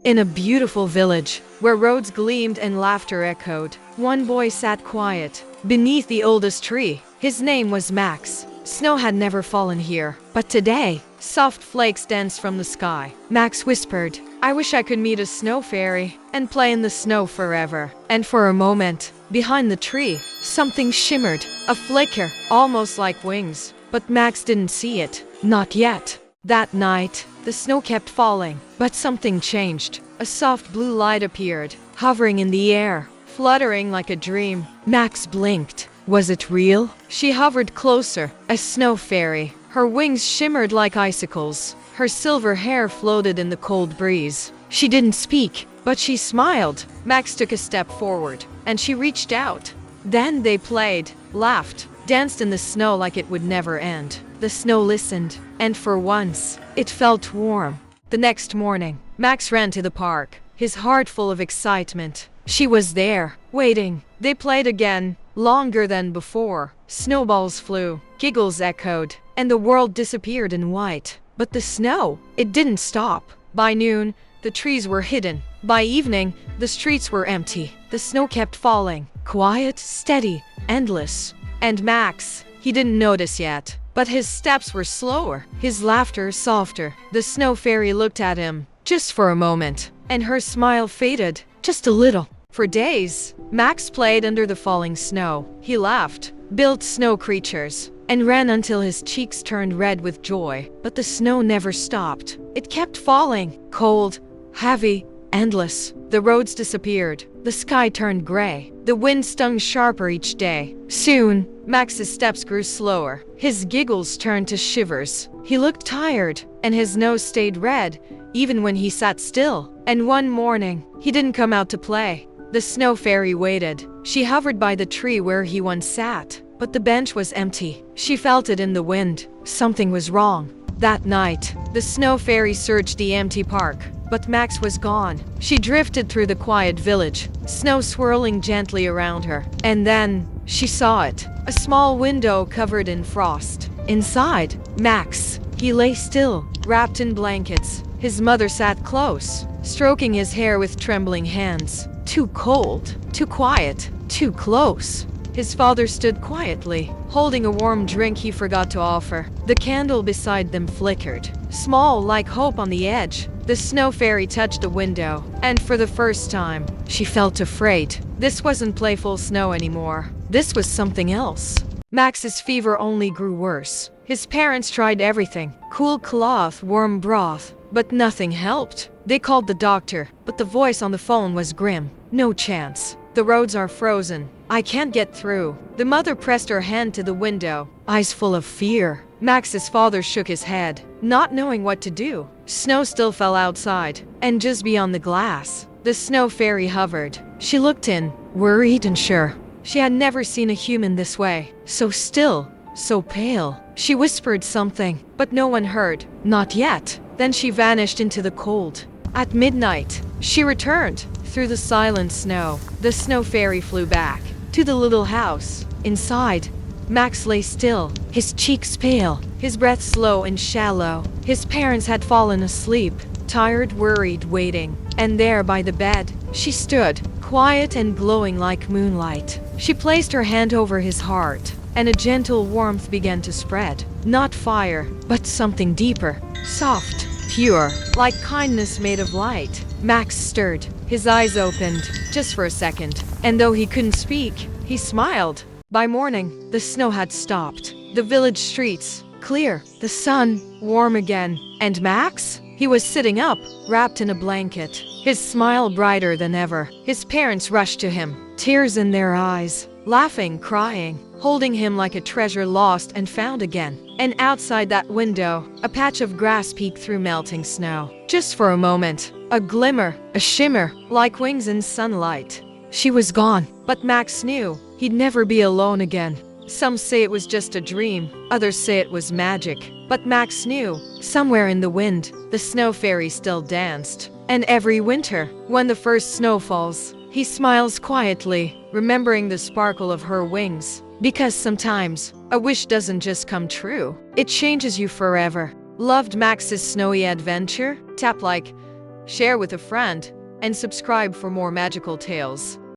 In a beautiful village, where roads gleamed and laughter echoed, one boy sat quiet, beneath the oldest tree. His name was Max. Snow had never fallen here, but today, soft flakes danced from the sky. Max whispered, "I wish I could meet a snow fairy and play in the snow forever." And for a moment, behind the tree, something shimmered, a flicker, almost like wings. But Max didn't see it. Not yet. That night, the snow kept falling, but something changed. A soft blue light appeared, hovering in the air, fluttering like a dream. Max blinked. Was it real? She hovered closer, a snow fairy. Her wings shimmered like icicles. Her silver hair floated in the cold breeze. She didn't speak, but she smiled. Max took a step forward, and she reached out. Then they played, laughed, danced in the snow like it would never end. The snow listened, and for once, it felt warm. The next morning, Max ran to the park, his heart full of excitement. She was there, waiting. They played again, longer than before. Snowballs flew, giggles echoed, and the world disappeared in white. But the snow, it didn't stop. By noon, the trees were hidden. By evening, the streets were empty. The snow kept falling, quiet, steady, endless. And Max, he didn't notice yet, but his steps were slower, his laughter softer. The snow fairy looked at him, just for a moment, and her smile faded, just a little. For days, Max played under the falling snow. He laughed, built snow creatures, and ran until his cheeks turned red with joy. But the snow never stopped. It kept falling, cold, heavy, endless. The roads disappeared. The sky turned gray. The wind stung sharper each day. Soon, Max's steps grew slower. His giggles turned to shivers. He looked tired, and his nose stayed red, even when he sat still. And one morning, he didn't come out to play. The snow fairy waited. She hovered by the tree where he once sat, but the bench was empty. She felt it in the wind. Something was wrong. That night, the snow fairy searched the empty park, but Max was gone. She drifted through the quiet village, snow swirling gently around her. And then, she saw it, a small window covered in frost. Inside, Max, he lay still, wrapped in blankets. His mother sat close, stroking his hair with trembling hands. Too cold, too quiet, too close. His father stood quietly, holding a warm drink he forgot to offer. The candle beside them flickered, small like hope on the edge. The snow fairy touched the window, and for the first time, she felt afraid. This wasn't playful snow anymore. This was something else. Max's fever only grew worse. His parents tried everything, cool cloth, warm broth, but nothing helped. They called the doctor, but the voice on the phone was grim. No chance. The roads are frozen. I can't get through. The mother pressed her hand to the window, eyes full of fear. Max's father shook his head, not knowing what to do. Snow still fell outside, and just beyond the glass, the snow fairy hovered. She looked in, worried and sure. She had never seen a human this way, so still, so pale. She whispered something, but no one heard. Not yet. Then she vanished into the cold. At midnight, she returned. Through the silent snow, the snow fairy flew back to the little house. Inside, Max lay still, his cheeks pale, his breath slow and shallow. His parents had fallen asleep, tired, worried, waiting. And there by the bed, she stood, quiet and glowing like moonlight. She placed her hand over his heart, and a gentle warmth began to spread. Not fire, but something deeper, soft, pure, like kindness made of light. Max stirred. His eyes opened, just for a second, and though he couldn't speak, he smiled. By morning, the snow had stopped. The village streets, clear, the sun, warm again. And Max? He was sitting up, wrapped in a blanket, his smile brighter than ever. His parents rushed to him, tears in their eyes, laughing, crying, holding him like a treasure lost and found again. And outside that window, a patch of grass peeked through melting snow. Just for a moment, a glimmer, a shimmer, like wings in sunlight. She was gone, but Max knew he'd never be alone again. Some say it was just a dream, others say it was magic. But Max knew, somewhere in the wind, the snow fairy still danced. And every winter, when the first snow falls, he smiles quietly, remembering the sparkle of her wings. Because sometimes, a wish doesn't just come true, it changes you forever. Loved Max's snowy adventure? Tap like, share with a friend, and subscribe for more magical tales.